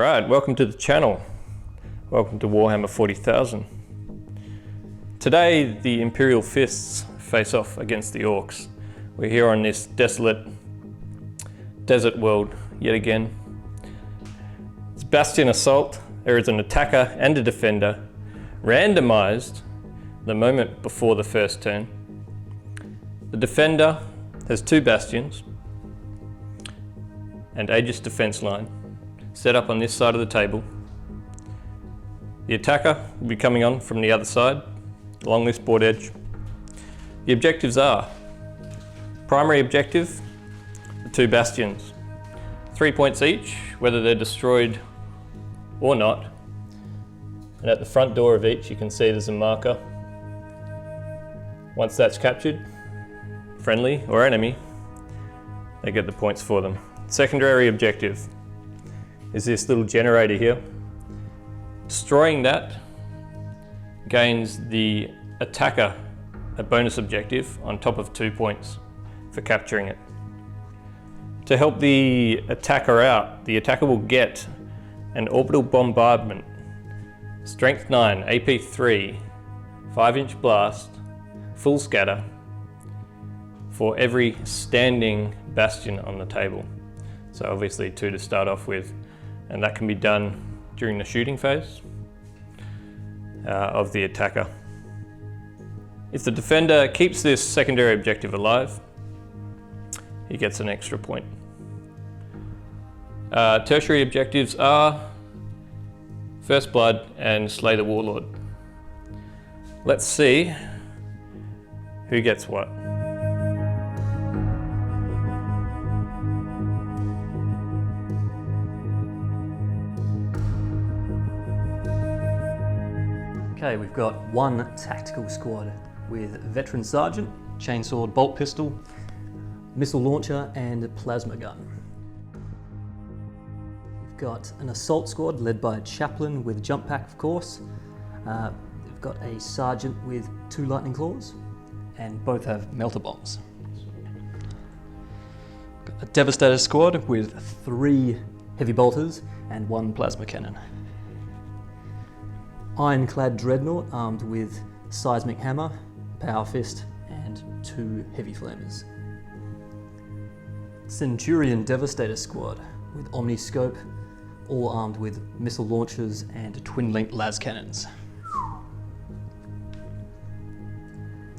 Alright, welcome to the channel. Welcome to Warhammer 40,000. Today the Imperial fists face off against the Orks. We're here on this desolate desert world yet again. It's Bastion Assault. There is an attacker and a defender, randomized the moment before the first turn. The defender has two bastions and Aegis defense line set up on this side of the table. The attacker will be coming on from the other side along this board edge. The objectives are: primary objective, the two bastions, 3 points each, whether they're destroyed or not. And at the front door of each you can see there's a marker. Once that's captured, friendly or enemy, they get the points for them. Secondary objective is this little generator here. Destroying that gains the attacker a bonus objective on top of 2 points for capturing it. To help the attacker out, the attacker will get an orbital bombardment, strength 9, AP 3, 5-inch blast, full scatter for every standing bastion on the table. So obviously 2 to start off with, and that can be done during the shooting phase of the attacker. If the defender keeps this secondary objective alive, he gets an extra point. Tertiary objectives are First Blood and Slay the Warlord. Let's see who gets what. Okay, we've got one tactical squad with Veteran Sergeant, Chainsword Bolt Pistol, Missile Launcher and Plasma Gun. We've got an Assault Squad led by a Chaplain with Jump Pack, of course. We've got a Sergeant with 2 Lightning Claws, and both have Melter Bombs. Got a Devastator Squad with 3 Heavy Bolters and 1 Plasma Cannon. Ironclad Dreadnought armed with Seismic Hammer, Power Fist and 2 Heavy Flamers. Centurion Devastator Squad with Omniscope, all armed with missile launchers and twin-linked las cannons.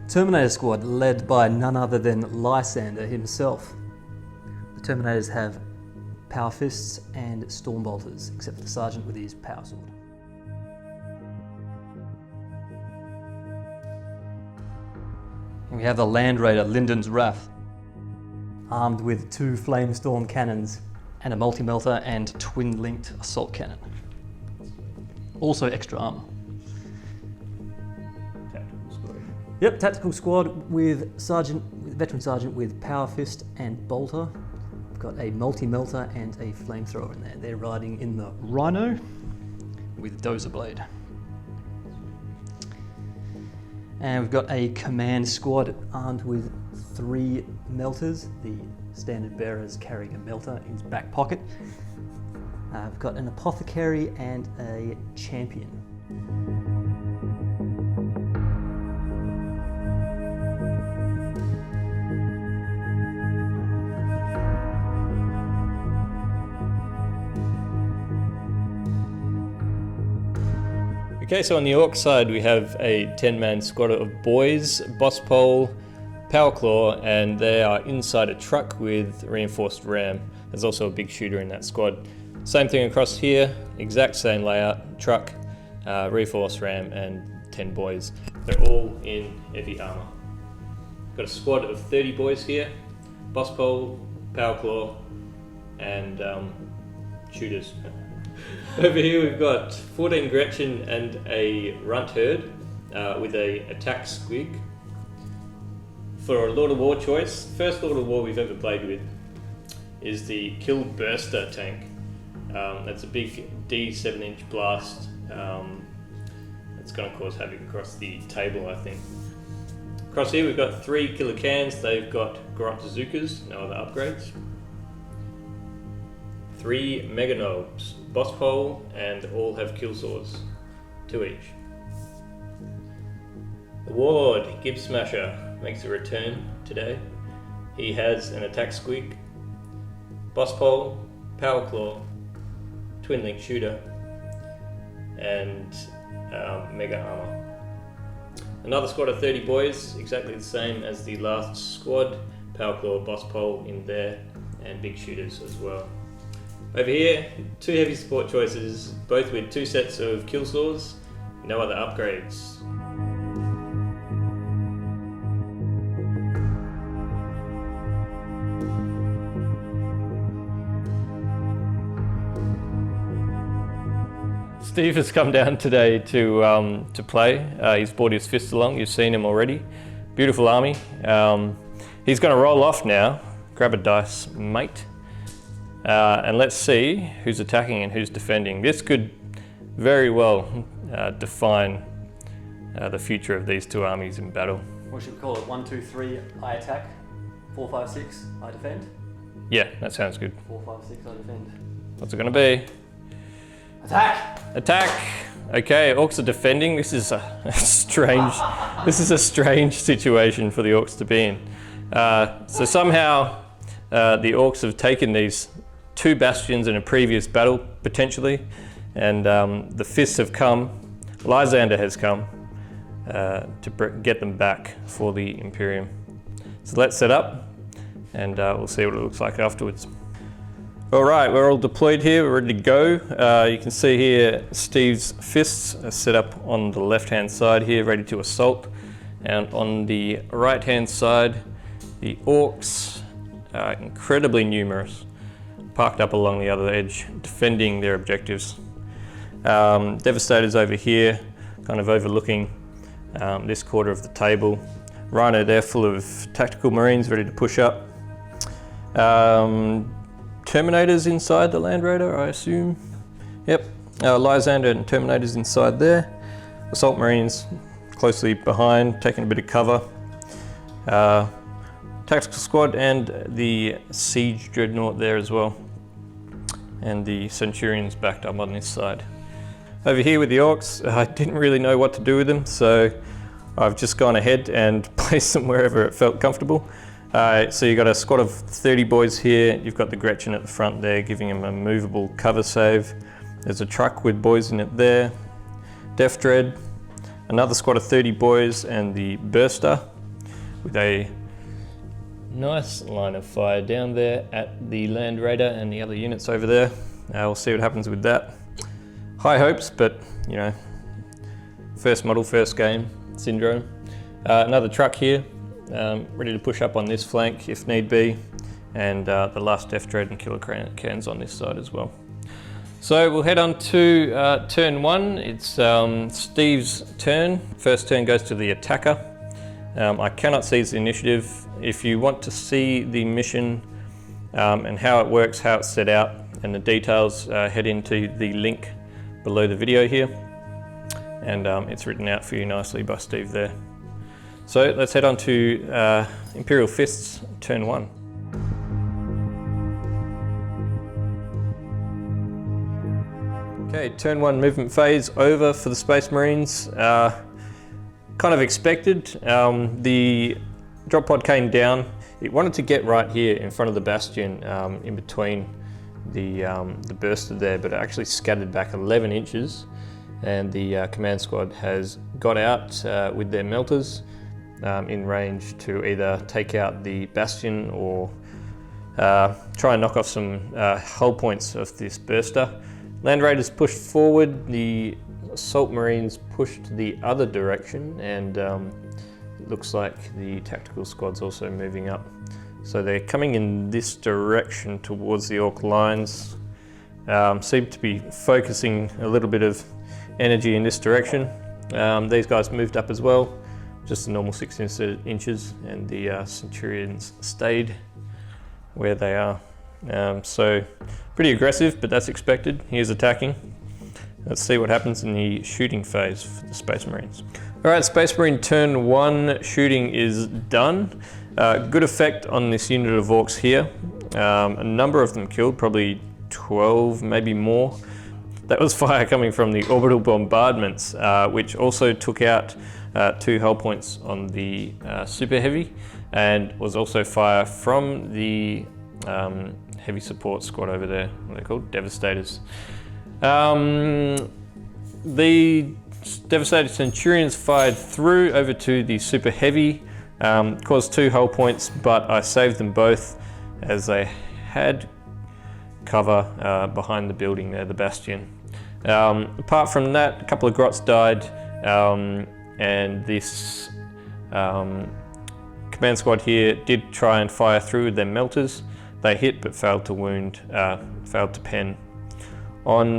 Terminator Squad led by none other than Lysander himself. The Terminators have Power Fists and Storm Bolters, except for the Sergeant with his Power Sword. We have the Land Raider Linden's Wrath, armed with 2 Flamestorm cannons and a multi-melter and twin-linked assault cannon. Also extra armor. Tactical squad. Yep, tactical squad with Veteran Sergeant with Power Fist and Bolter. We've got a multi-melter and a flamethrower in there. They're riding in the Rhino with Dozer Blade. And we've got a command squad armed with 3 melters. The standard bearers carrying a melter in his back pocket. We've got an apothecary and a champion. Okay, so on the Orc side we have a 10-man squad of boys, boss pole, power claw, and they are inside a truck with reinforced ram. There's also a big shooter in that squad. Same thing across here, exact same layout, truck, reinforced ram and 10 boys. They're all in heavy armor. Got a squad of 30 boys here, boss pole, power claw and shooters. Over here we've got 14 Gretchen and a Runt Herd with a attack squig. For a Lord of War choice, first Lord of War we've ever played with is the Kill Burster tank. That's a big D 7-inch blast. It's going to cause havoc across the table, I think. Across here we've got 3 Killer Cans. They've got Garrote Bazookas, no other upgrades. 3 Mega Knobs, boss pole, and all have kill swords, 2 each. The Warlord, Gib Smasher, makes a return today. He has an attack squeak, boss pole, power claw, twin link shooter, and mega armor. Another squad of 30 boys, exactly the same as the last squad, power claw, boss pole in there, and big shooters as well. Over here, 2 heavy support choices, both with 2 sets of kill swords, no other upgrades. Steve has come down today to play. He's brought his fist along. You've seen him already. Beautiful army. He's going to roll off now. Grab a dice, mate. And let's see who's attacking and who's defending. This could very well define the future of these 2 armies in battle. What should we call it? 1, 2, 3, I attack. 4, 5, 6, I defend. Yeah, that sounds good. 4, 5, 6, I defend. What's it going to be? Attack! Attack! Okay, Orks are defending. This is a strange situation for the Orks to be in. So somehow the Orks have taken these 2 bastions in a previous battle, potentially, and the fists have come. Lysander has come to get them back for the Imperium. So let's set up, and we'll see what it looks like afterwards. All right, we're all deployed here, we're ready to go. You can see here Steve's fists are set up on the left-hand side here, ready to assault. And on the right-hand side, the Orks are incredibly numerous, parked up along the other edge, defending their objectives. Devastator's over here, kind of overlooking this quarter of the table. Rhino there, full of tactical marines, ready to push up. Terminators inside the Land Raider, I assume. Yep, Lysander and Terminators inside there. Assault Marines closely behind, taking a bit of cover. Tactical Squad and the Siege Dreadnought there as well. And the Centurions backed up on this side. Over here with the Orks, I didn't really know what to do with them, so I've just gone ahead and placed them wherever it felt comfortable. So you've got a squad of 30 boys here. You've got the Gretchen at the front there, giving him a movable cover save. There's a truck with boys in it there. Death Dread, another squad of 30 boys, and the Burster with a nice line of fire down there at the Land Raider and the other units over there. We'll see what happens with that. High hopes, but you know, first model, first game syndrome. Another truck here. Ready to push up on this flank if need be, and the last Death Dread and Killer Cans on this side as well. So we'll head on to turn 1. It's Steve's turn. First turn goes to the attacker. I cannot see his initiative. If you want to see the mission and how it works, how it's set out, and the details, head into the link below the video here, and it's written out for you nicely by Steve there. So let's head on to Imperial Fists, turn 1. Okay, turn 1 movement phase over for the Space Marines. Kind of expected. The drop pod came down. It wanted to get right here in front of the bastion, in between the burster there, but it actually scattered back 11 inches, and the command squad has got out with their melters in range to either take out the bastion or try and knock off some hull points of this burster. Land Raiders pushed forward, the Assault Marines pushed the other direction, and it looks like the tactical squad's also moving up. So they're coming in this direction towards the Ork lines. Seem to be focusing a little bit of energy in this direction. These guys moved up as well, just the normal 6 inches, and the Centurions stayed where they are. So pretty aggressive, but that's expected. He is attacking. Let's see what happens in the shooting phase for the Space Marines. All right, Space Marine turn 1 shooting is done. Good effect on this unit of Orks here. A number of them killed, probably 12, maybe more. That was fire coming from the orbital bombardments, which also took out 2 hull points on the Super Heavy, and was also fire from the heavy support squad over there. What are they called? Devastators. The Devastator Centurions fired through over to the Super Heavy, caused 2 hull points, but I saved them both as they had cover behind the building there, the Bastion. Apart from that, a couple of grots died, and this command squad here did try and fire through with their melters. They hit but failed to pen on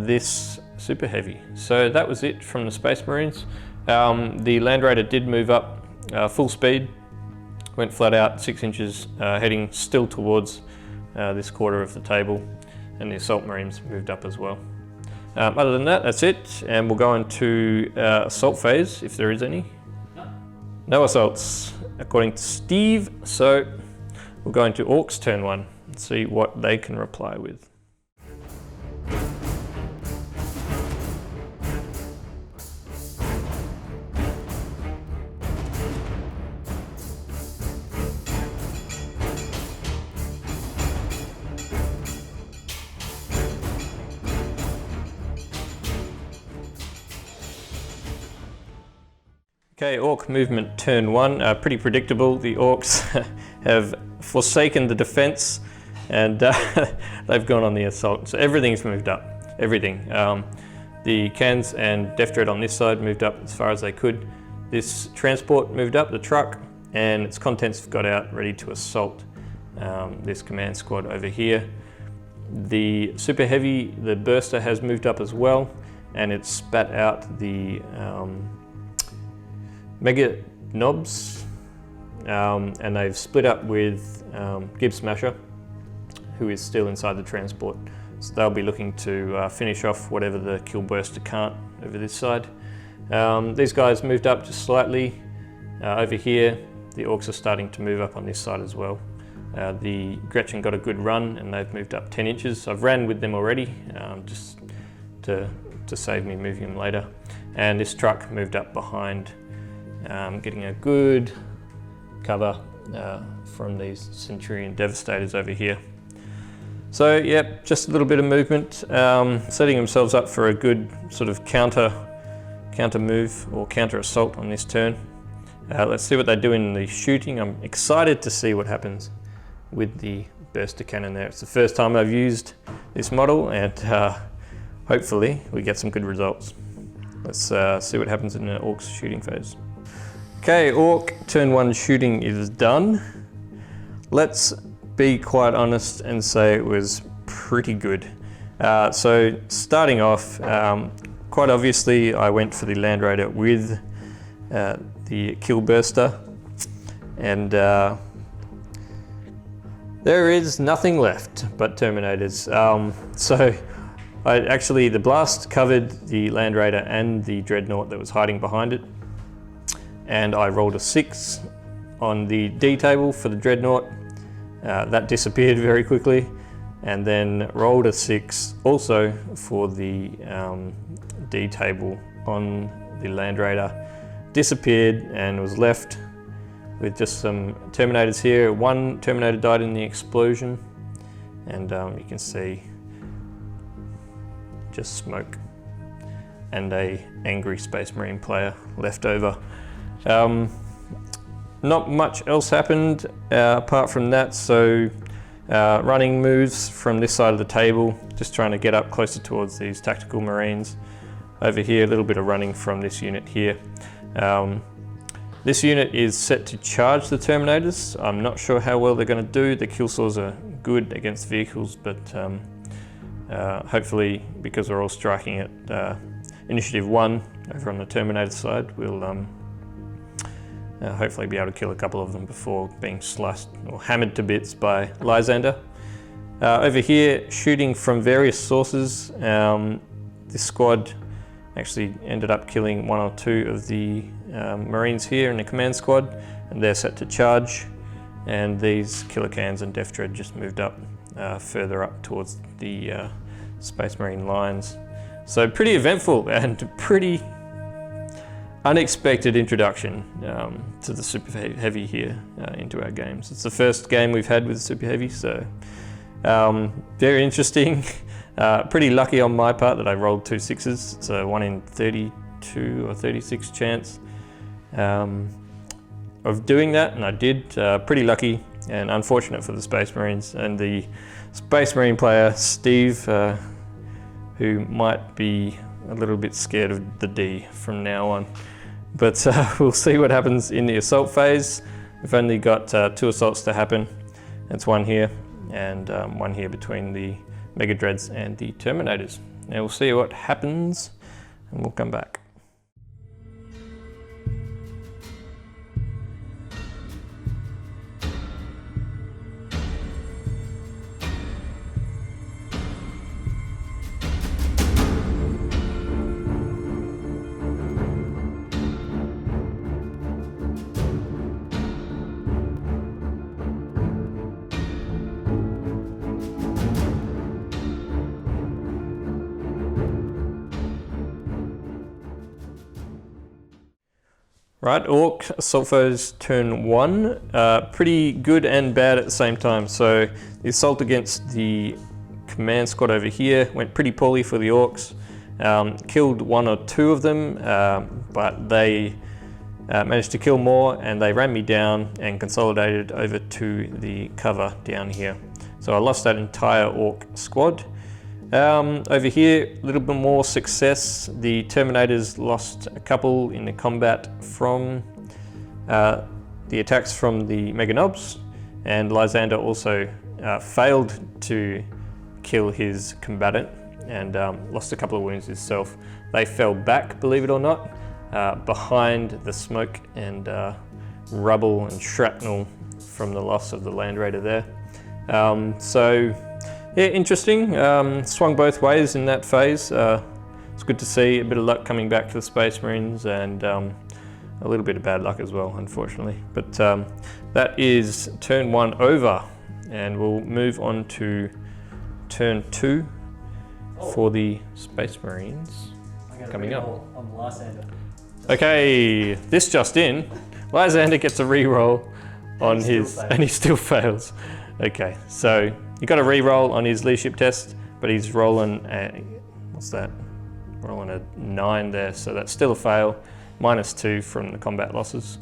this Super Heavy. So that was it from the Space Marines. The Land Raider did move up full speed, went flat out 6 inches, heading still towards this quarter of the table, and the Assault Marines moved up as well. Other than that, that's it, and we'll go into assault phase, if there is any. No assaults, according to Steve, so we'll go into Orks turn 1 and see what they can reply with. Okay, Ork movement turn 1, pretty predictable. The Orks have forsaken the defense, and they've gone on the assault. So everything's moved up, everything. The cans and Death Dread on this side moved up as far as they could. This transport moved up, the truck, and its contents got out ready to assault this command squad over here. The Super Heavy, the Burster, has moved up as well, and it's spat out the Mega Knobs, and they've split up with Gib Smasher, who is still inside the transport. So they'll be looking to finish off whatever the Kill Burster can't over this side. These guys moved up just slightly. Over here, the Orks are starting to move up on this side as well. The Gretchen got a good run, and they've moved up 10 inches. I've ran with them already, just to save me moving them later. And this truck moved up behind, getting a good cover from these Centurion Devastators over here. So yep, just a little bit of movement, setting themselves up for a good sort of counter move or counter assault on this turn. Let's see what they do in the shooting. I'm excited to see what happens with the Burster Cannon there. It's the first time I've used this model, and hopefully we get some good results. Let's see what happens in the Orks shooting phase. Okay, Ork turn 1 shooting is done. Let's be quite honest and say it was pretty good. So starting off, quite obviously I went for the Land Raider with the Kill Burster, and there is nothing left but Terminators. So the blast covered the Land Raider and the Dreadnought that was hiding behind it, and I rolled a 6 on the D table for the Dreadnought. That disappeared very quickly, and then rolled a 6 also for the D table on the Land Raider. Disappeared and was left with just some Terminators here. One Terminator died in the explosion, and you can see just smoke and a angry Space Marine player left over. Not much else happened apart from that, so running moves from this side of the table, just trying to get up closer towards these tactical Marines. Over here, a little bit of running from this unit here. This unit is set to charge the Terminators. I'm not sure how well they're going to do. The kill saws are good against vehicles, but hopefully, because we're all striking at Initiative 1 over on the Terminator side, we'll hopefully be able to kill a couple of them before being sliced or hammered to bits by Lysander. Over here, shooting from various sources, this squad actually ended up killing 1 or 2 of the Marines here in the command squad, and they're set to charge, and these Killer Cans and Death Dread just moved up further up towards the Space Marine lines. So pretty eventful and pretty unexpected introduction to the Super Heavy here into our games. It's the first game we've had with Super Heavy, so very interesting. Pretty lucky on my part that I rolled 2 6s. It's a 1 in 32 or 36 chance of doing that, and I did. Pretty lucky and unfortunate for the Space Marines and the Space Marine player Steve, who might be a little bit scared of the D from now on. But we'll see what happens in the assault phase. We've only got 2 assaults to happen. That's 1 here and 1 here between the Mega Dreads and the Terminators. Now we'll see what happens and we'll come back. Right, Orc assault phase turn 1, pretty good and bad at the same time. So the assault against the command squad over here went pretty poorly for the Orcs. Killed 1 or 2 of them, but they managed to kill more, and they ran me down and consolidated over to the cover down here. So I lost that entire Orc squad. Over here, a little bit more success. The Terminators lost a couple in the combat from the attacks from the Mega Nobs, and Lysander also failed to kill his combatant and lost a couple of wounds himself. They fell back, believe it or not, behind the smoke and rubble and shrapnel from the loss of the Land Raider there. So yeah, interesting. Swung both ways in that phase. It's good to see a bit of luck coming back to the Space Marines, and a little bit of bad luck as well, unfortunately. But that is turn 1 over, and we'll move on to turn 2 for the Space Marines coming up. On Lysander. Okay, this just in. Lysander gets a reroll on his, and he still fails. Okay, so he got a re-roll on his leadership test, but he's rolling a, what's that? Rolling a 9 there, so that's still a fail. -2 from the combat losses.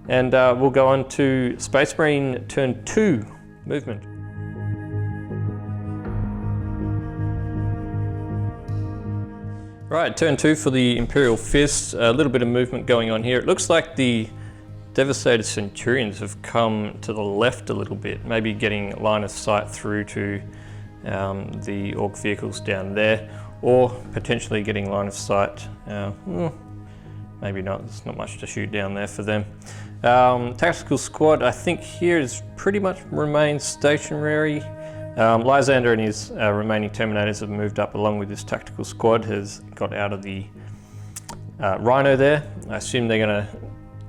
And we'll go on to Space Marine turn 2 movement. Right, turn 2 for the Imperial Fist. A little bit of movement going on here. It looks like the Devastated Centurions have come to the left a little bit, maybe getting line of sight through to the Orc vehicles down there, or potentially getting line of sight. Maybe not, there's not much to shoot down there for them. Tactical squad, I think here is pretty much remained stationary. Lysander and his remaining Terminators have moved up along with this tactical squad, has got out of the Rhino there. I assume they're going to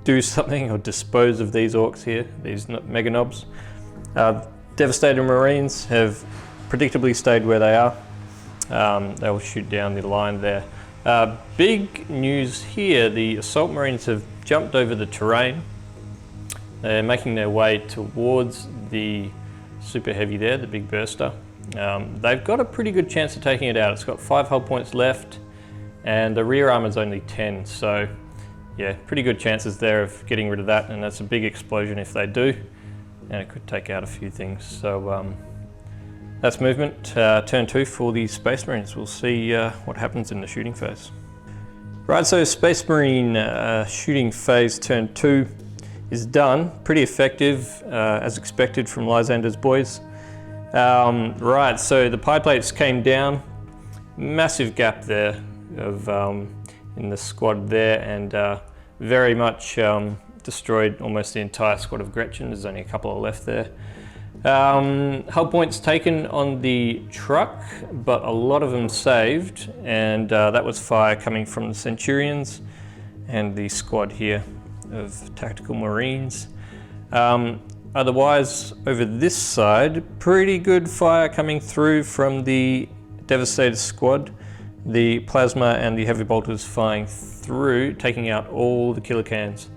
do something or dispose of these Orcs here, these Mega Nobs. Devastated Marines have predictably stayed where they are. They'll shoot down the line there. Big news here, the Assault Marines have jumped over the terrain. They're making their way towards the Super Heavy there, the big burster. They've got a pretty good chance of taking it out. It's got 5 hull points left, and the rear armor's only 10, so yeah, pretty good chances there of getting rid of that, and that's a big explosion if they do, and it could take out a few things. So that's movement. Turn 2 for the Space Marines. We'll see what happens in the shooting phase. Right, so Space Marine shooting phase turn 2 is done. Pretty effective, as expected from Lysander's boys. Right, so the pie plates came down. Massive gap there of in the squad there, and very much destroyed almost the entire squad of Gretchen. There's only a couple left there. Hull points taken on the truck, but a lot of them saved, and that was fire coming from the Centurions and the squad here of Tactical Marines. Otherwise, over this side, pretty good fire coming through from the Devastator squad. The plasma and the heavy bolters firing through, taking out all the killer cans.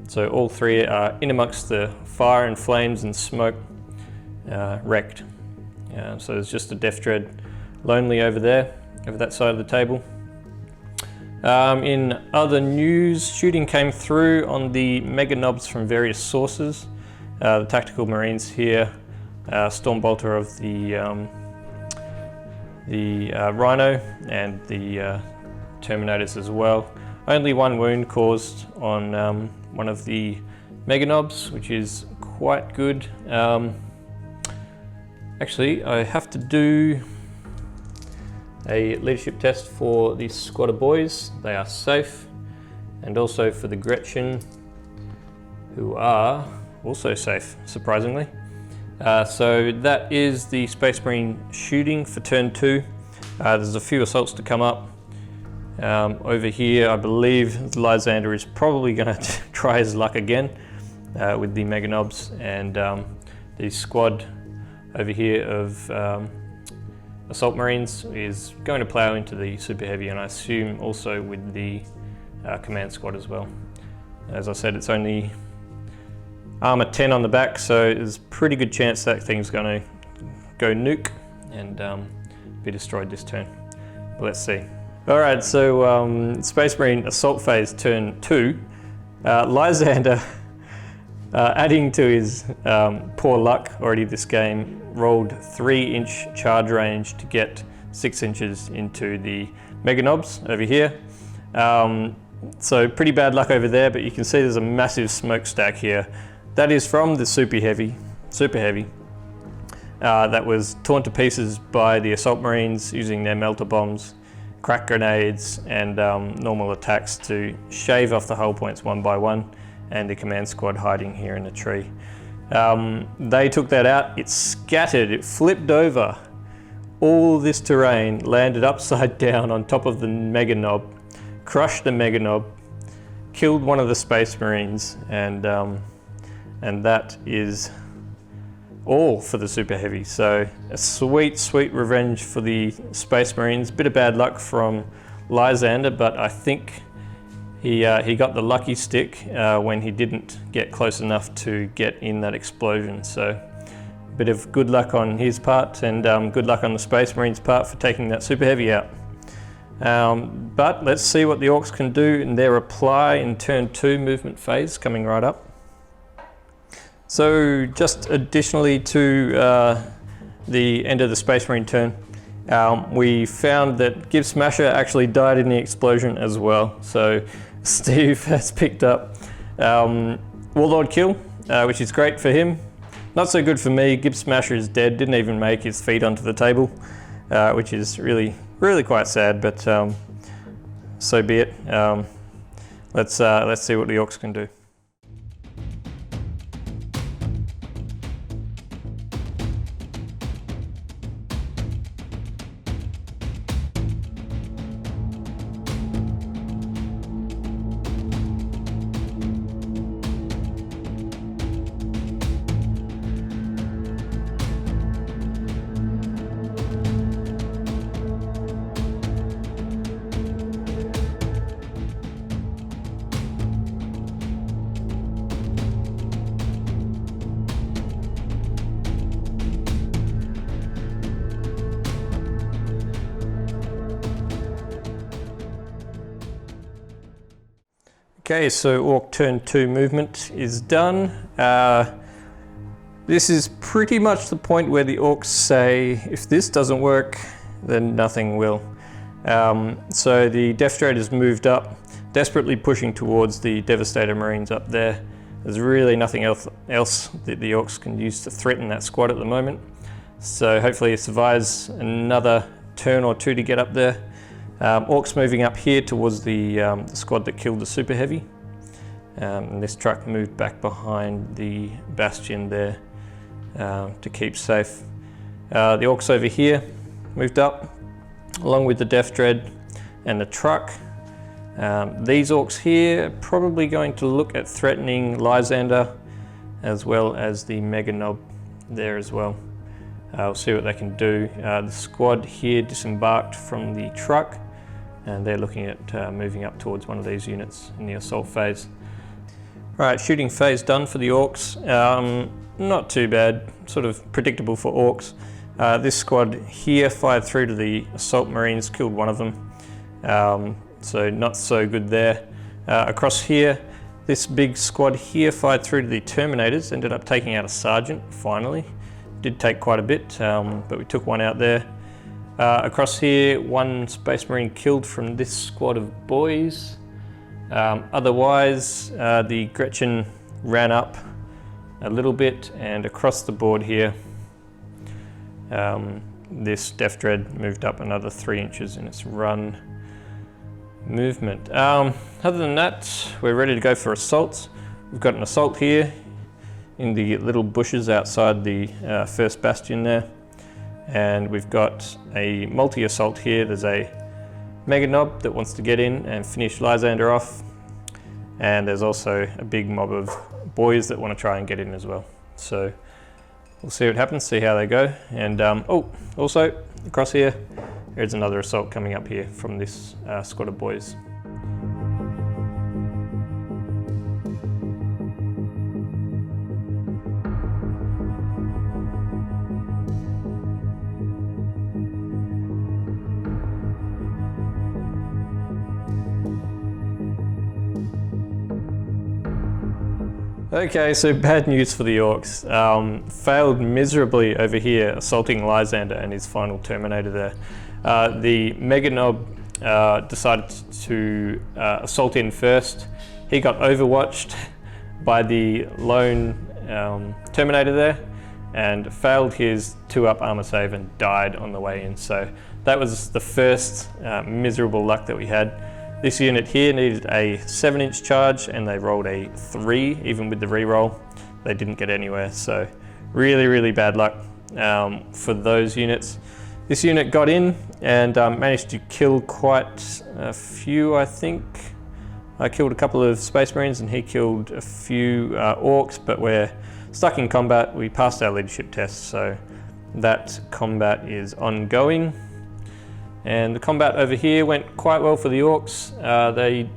So all three are in amongst the fire and flames and smoke, wrecked. So there's just a Death Dread lonely over there, over that side of the table. In other news, shooting came through on the mega knobs from various sources. The tactical marines here, storm bolter of the Rhino and the Terminators as well. Only one wound caused on one of the mega knobs, which is quite good. Actually, I have to do a leadership test for the squad of boys. They are safe, and also for the Gretchen, who are also safe, surprisingly. So that is the Space Marine shooting for turn 2. There's a few assaults to come up. Over here, I believe Lysander is probably going to try his luck again with the mega knobs, and the squad over here of assault marines is going to plow into the super heavy, and I assume also with the command squad as well. As I said, it's only armor 10 on the back, so there's a pretty good chance that thing's going to go nuke and be destroyed this turn. But let's see. Alright, so Space Marine Assault Phase turn 2. Lysander, adding to his poor luck already this game, rolled 3-inch charge range to get 6 inches into the mega knobs over here. So pretty bad luck over there, but you can see there's a massive smokestack here. That is from the super heavy, that was torn to pieces by the assault marines using their melter bombs, crack grenades, and normal attacks to shave off the hull points one by one, and the command squad hiding here in a tree. They took that out, it scattered, it flipped over. All this terrain landed upside down on top of the mega knob, crushed the mega knob, killed one of the Space Marines, and that is all for the super heavy. So a sweet, sweet revenge for the Space Marines. Bit of bad luck from Lysander, but I think he got the lucky stick when he didn't get close enough to get in that explosion. So a bit of good luck on his part, and good luck on the Space Marines' part for taking that super heavy out. But let's see what the Orks can do in their reply in turn 2 movement phase coming right up. So just additionally to the end of the Space Marine turn, we found that Gib Smasher actually died in the explosion as well. So Steve has picked up Warlord kill, which is great for him. Not so good for me. Gib Smasher is dead, didn't even make his feet onto the table, which is really quite sad, but so be it. Let's see what the Orks can do. Okay, so Ork turn 2 movement is done. This is pretty much the point where the Orks say, if this doesn't work, then nothing will. So the Death Dread has moved up, desperately pushing towards the Devastator Marines up there. There's really nothing else that the Orks can use to threaten that squad at the moment. So hopefully it survives another turn or two to get up there. Orks moving up here towards the squad that killed the Super Heavy. And this truck moved back behind the Bastion there to keep safe. The Orks over here moved up along with the Death Dread and the truck. These Orks here are probably going to look at threatening Lysander as well as the Mega Knob there as well. We'll see what they can do. The squad here disembarked from the truck, and they're looking at moving up towards one of these units in the assault phase. Right, shooting phase done for the Orks. Not too bad, sort of predictable for Orks. This squad here fired through to the assault marines, killed one of them, so not so good there. Across here, this big squad here fired through to the Terminators, ended up taking out a sergeant finally. Did take quite a bit, but we took one out there. Across here, one Space Marine killed from this squad of boys. Otherwise, the Gretchen ran up a little bit, and across the board here, this Death Dread moved up another 3 inches in its run movement. Other than that, we're ready to go for assaults. We've got an assault here in the little bushes outside the first bastion there, and we've got a multi-assault here. There's a Mega Knob that wants to get in and finish Lysander off, and there's also a big mob of boys that want to try and get in as well. So we'll see what happens, see how they go. And also across here, there's another assault coming up here from this squad of boys. Okay, so bad news for the Orks. Failed miserably over here, assaulting Lysander and his final Terminator there. The Mega Knob decided to assault in first. He got overwatched by the lone Terminator there and failed his 2-up armor save and died on the way in. So that was the first miserable luck that we had. This unit here needed a 7-inch charge and they rolled a 3, even with the reroll. They didn't get anywhere, so really, really bad luck for those units. This unit got in and managed to kill quite a few, I think. I killed a couple of Space Marines and he killed a few Orks, but we're stuck in combat. We passed our leadership test, so that combat is ongoing. And the combat over here went quite well for the Orks. They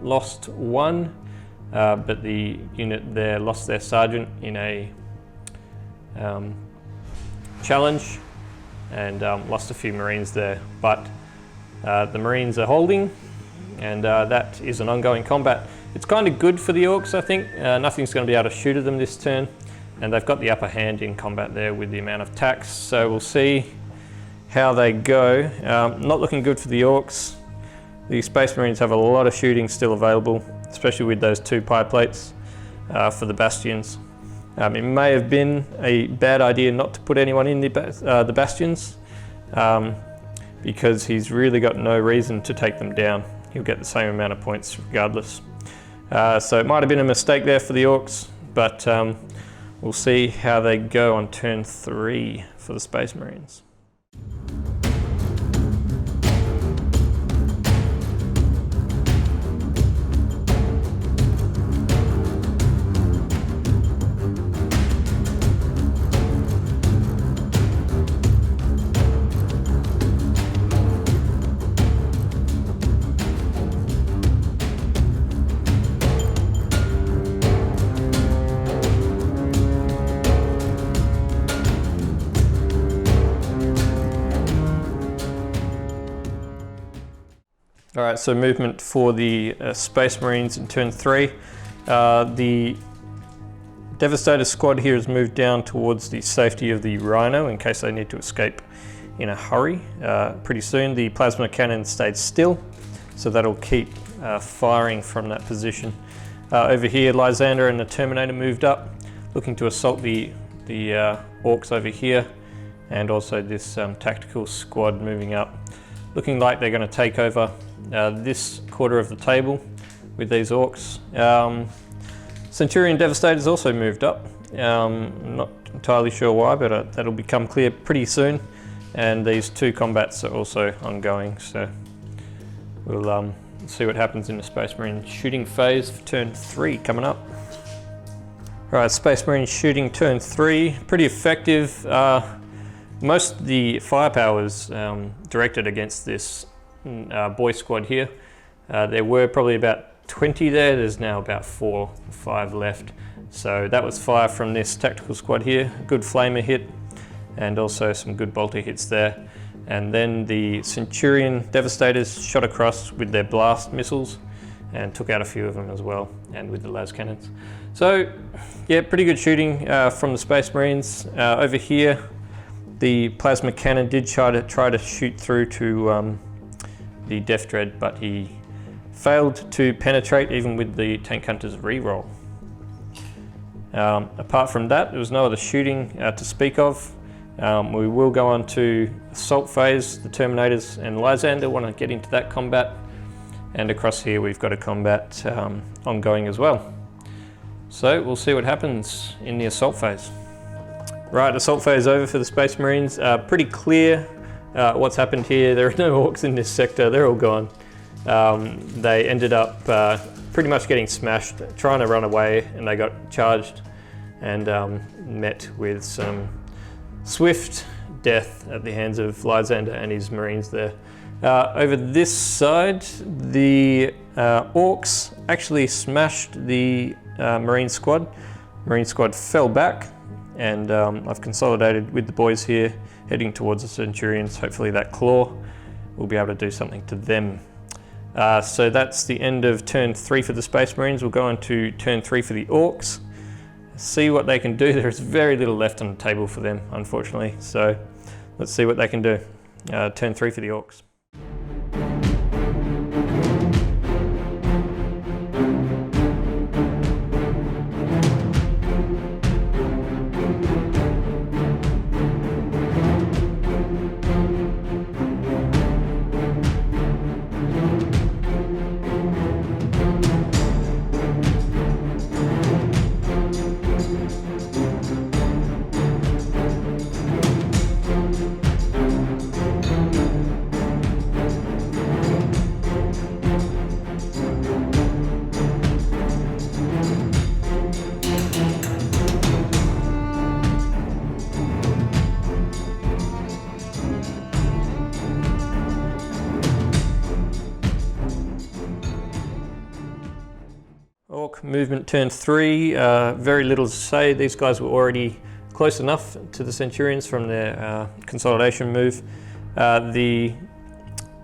lost 1, but the unit there lost their sergeant in a challenge and lost a few Marines there. But the Marines are holding, and that is an ongoing combat. It's kind of good for the Orks, I think. Nothing's going to be able to shoot at them this turn, and they've got the upper hand in combat there with the amount of tax. So we'll see how they go. Not looking good for the Orks. The Space Marines have a lot of shooting still available, especially with those 2 pie plates for the bastions. It may have been a bad idea not to put anyone in the bastions because he's really got no reason to take them down. He'll get the same amount of points regardless. So it might have been a mistake there for the Orks, but we'll see how they go on turn 3 for the Space Marines. Alright, so movement for the Space Marines in turn 3. The Devastator squad here has moved down towards the safety of the Rhino in case they need to escape in a hurry. Pretty soon the plasma cannon stayed still, so that'll keep firing from that position. Over here, Lysander and the Terminator moved up, looking to assault the Orks over here, and also this tactical squad moving up, looking like they're going to take over this quarter of the table with these Orks. Centurion Devastator's also moved up. I'm not entirely sure why, but that'll become clear pretty soon. And these 2 combats are also ongoing, so we'll see what happens in the Space Marine shooting phase for turn 3 coming up. Right, Space Marine shooting turn 3, pretty effective. Most of the firepower was directed against this boy squad here. There were probably about 20 there, there's now about 4 or 5 left. So that was fire from this tactical squad here, good flamer hit, and also some good bolter hits there. And then the Centurion Devastators shot across with their blast missiles and took out a few of them as well, and with the las cannons. So yeah, pretty good shooting from the Space Marines. Over here, the plasma cannon did try to shoot through to the Death Dread, but he failed to penetrate even with the Tank Hunter's reroll. Apart from that, there was no other shooting to speak of. We will go on to assault phase. The Terminators and Lysander want to get into that combat, and across here we've got a combat ongoing as well. So we'll see what happens in the assault phase. Right, assault phase over for the Space Marines. Pretty clear what's happened here. There are no Orks in this sector, they're all gone. They ended up pretty much getting smashed, trying to run away, and they got charged and met with some swift death at the hands of Lysander and his Marines there. Over this side, the Orks actually smashed the Marine squad. Marine squad fell back, and I've consolidated with the boys here, heading towards the Centurions. Hopefully that claw will be able to do something to them. So that's the end of turn 3 for the Space Marines. We'll go on to turn 3 for the Orks. See what they can do. There's very little left on the table for them, unfortunately. So let's see what they can do. Turn 3 for the Orks. Ork movement turn 3, very little to say. These guys were already close enough to the Centurions from their consolidation move. The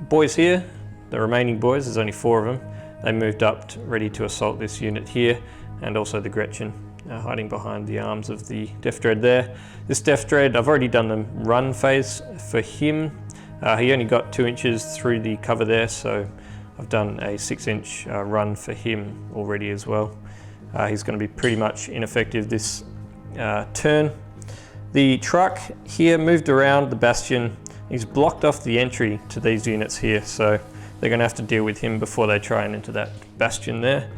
boys here, the remaining boys, there's only 4 of them, they moved up ready to assault this unit here, and also the Gretchen hiding behind the arms of the Death Dread there. This Death Dread, I've already done the run phase for him. He only got 2 inches through the cover there, so I've done a 6-inch run for him already as well. He's going to be pretty much ineffective this turn. The truck here moved around the bastion. He's blocked off the entry to these units here, so they're going to have to deal with him before they try and enter that bastion there.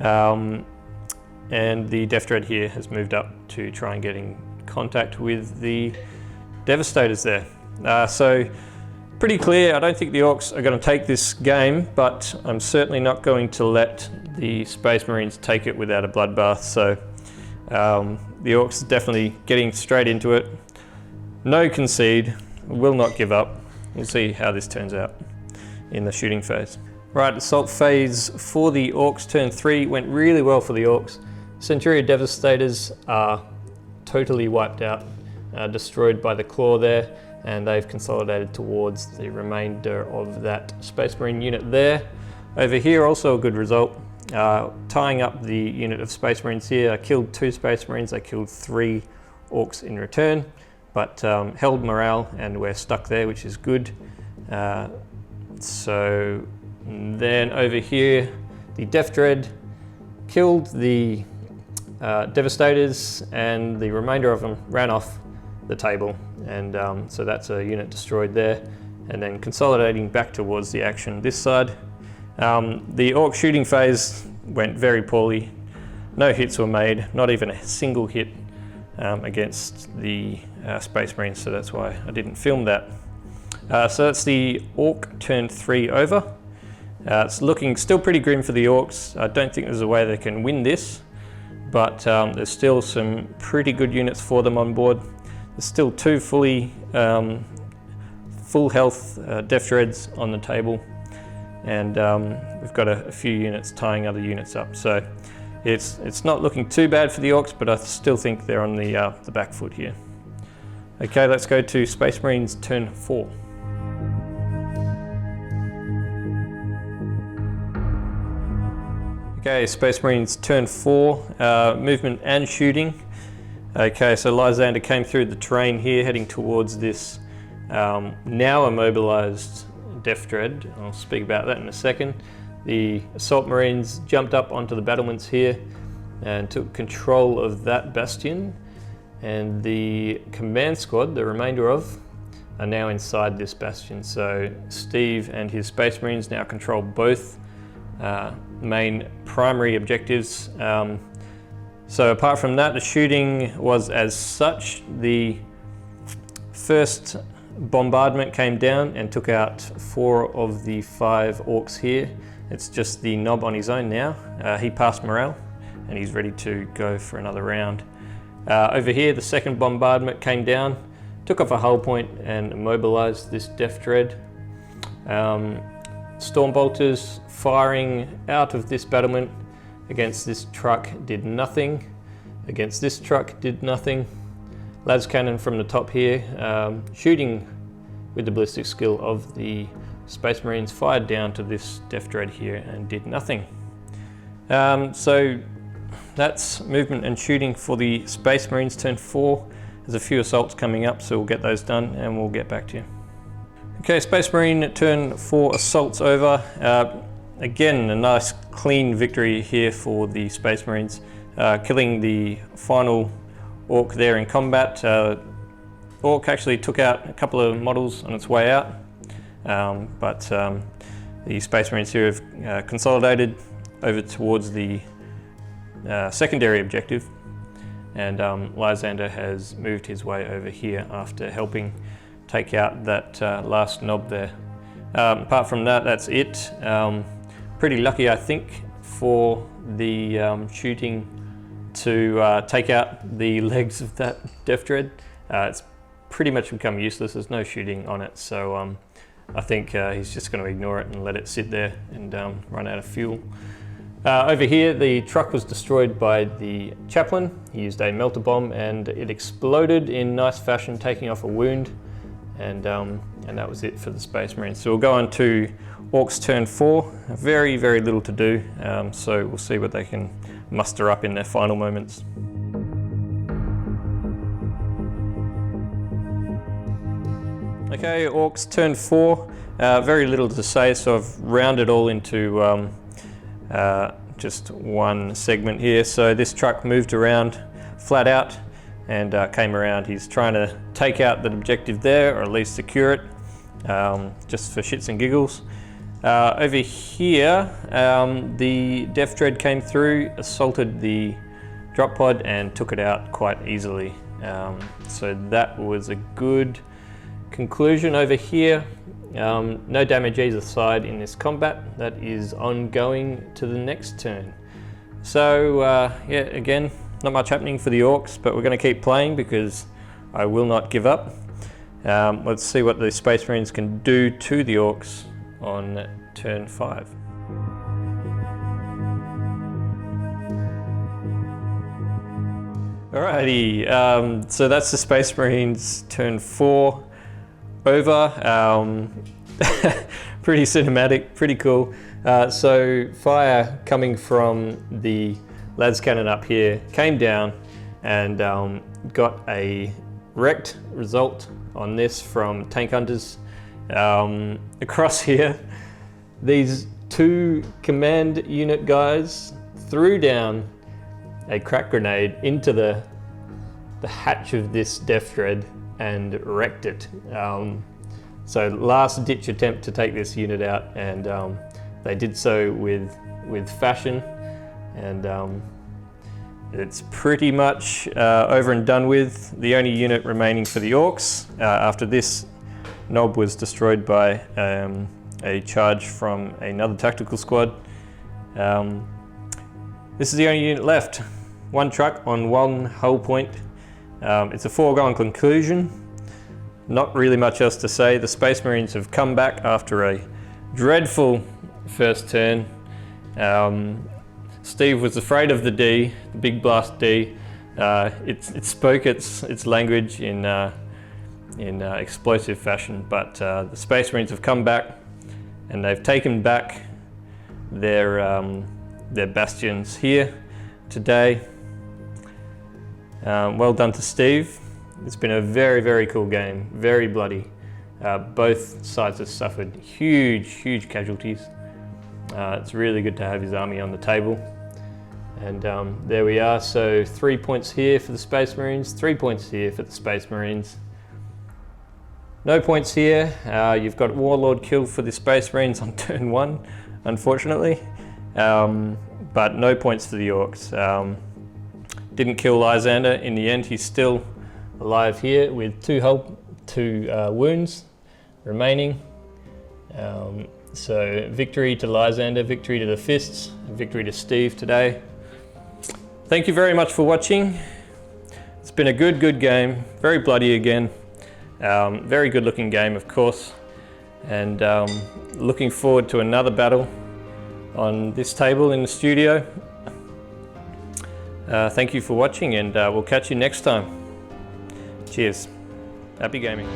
And the Death Dread here has moved up to try and get in contact with the Devastators there. So pretty clear. I don't think the Orks are going to take this game, but I'm certainly not going to let the Space Marines take it without a bloodbath. So the Orks are definitely getting straight into it. No concede, will not give up. We'll see how this turns out in the shooting phase. Right, assault phase for the Orks turn 3 went really well for the Orks. Centurion Devastators are totally wiped out, destroyed by the claw there, and they've consolidated towards the remainder of that Space Marine unit there. Over here, also a good result. Tying up the unit of Space Marines here, I killed 2 Space Marines, I killed 3 Orks in return, but held morale, and we're stuck there, which is good. So then over here, the Death Dread killed the Devastators, and the remainder of them ran off the table, and so that's a unit destroyed there. And then consolidating back towards the action this side. The Ork shooting phase went very poorly. No hits were made, not even a single hit against the Space Marines, so that's why I didn't film that. So that's the Ork turn 3 over. It's looking still pretty grim for the Orks. I don't think there's a way they can win this, but there's still some pretty good units for them on board. There's still 2 fully full health Death Dreads on the table, and we've got a few units tying other units up. So it's not looking too bad for the Orks, but I still think they're on the back foot here. Okay, let's go to Space Marines turn 4. Okay, Space Marines turn 4, movement and shooting. Okay, so Lysander came through the terrain here, heading towards this now immobilized Death Dread. I'll speak about that in a second. The Assault Marines jumped up onto the battlements here and took control of that bastion. And the command squad, the remainder of, are now inside this bastion. So Steve and his Space Marines now control both main primary objectives. So apart from that, the shooting was as such. The first bombardment came down and took out 4 of the 5 Orks here. It's just the Knob on his own now. He passed morale and he's ready to go for another round. Over here, the second bombardment came down, took off a hull point and immobilized this Death Dread. Stormbolters firing out of this battlement against this truck did nothing. Against this truck did nothing. Las cannon from the top here, shooting with the ballistic skill of the Space Marines, fired down to this Death Dread here and did nothing. So that's movement and shooting for the Space Marines turn 4. There's a few assaults coming up, so we'll get those done and we'll get back to you. Okay, Space Marine turn 4 assaults over. Again, a nice clean victory here for the Space Marines, killing the final Ork there in combat. Ork actually took out a couple of models on its way out, but the Space Marines here have consolidated over towards the secondary objective, and Lysander has moved his way over here after helping take out that last knob there. Apart from that, that's it. Pretty lucky, I think, for the shooting to take out the legs of that Death Dread. It's pretty much become useless. There's no shooting on it, so I think he's just going to ignore it and let it sit there and run out of fuel. Over here, the truck was destroyed by the chaplain. He used a melter bomb and it exploded in nice fashion, taking off a wound. And that was it for the Space Marines. So we'll go on to Orks turn 4. Very, very little to do. So we'll see what they can muster up in their final moments. Okay, Orks turn 4. Very little to say, so I've rounded all into just one segment here. So this truck moved around flat out and came around. He's trying to take out that objective there, or at least secure it, just for shits and giggles. Over here, the Death Dread came through, assaulted the drop pod and took it out quite easily. So that was a good conclusion. Over here, no damage either side in this combat. That is ongoing to the next turn. So yeah, again, not much happening for the Orks, but we're going to keep playing because I will not give up. Let's see what the Space Marines can do to the Orks on turn 5. Alrighty, so that's the Space Marines turn 4 over. Pretty cinematic, pretty cool. So fire coming from the Lads cannon up here came down and got a wrecked result on this from tank hunters. Across here, these 2 command unit guys threw down a crack grenade into the hatch of this Death Dread and wrecked it. So last ditch attempt to take this unit out, and they did so with fashion, and it's pretty much over and done with. The only unit remaining for the Orks after this knob was destroyed by a charge from another tactical squad. This is the only unit left. one truck on one hull point. It's a foregone conclusion. Not really much else to say. The Space Marines have come back after a dreadful first turn. Steve was afraid of the D, the big blast D. It spoke its language in explosive fashion, but the Space Marines have come back and they've taken back their bastions here today. Well done to Steve. It's been a very, very cool game, very bloody. Both sides have suffered huge casualties. It's really good to have his army on the table. And there we are, so 3 points here for the Space Marines, 3 points here for the Space Marines. No points here. You've got Warlord kill for the Space Marines on turn 1, unfortunately. But no points for the Orks. Didn't kill Lysander in the end. He's still alive here with two wounds remaining. So victory to Lysander, victory to the Fists, victory to Steve today. Thank you very much for watching. It's been a good game, very bloody again. Very good looking game, of course. And looking forward to another battle on this table in the studio. Thank you for watching, and we'll catch you next time. Cheers. Happy gaming.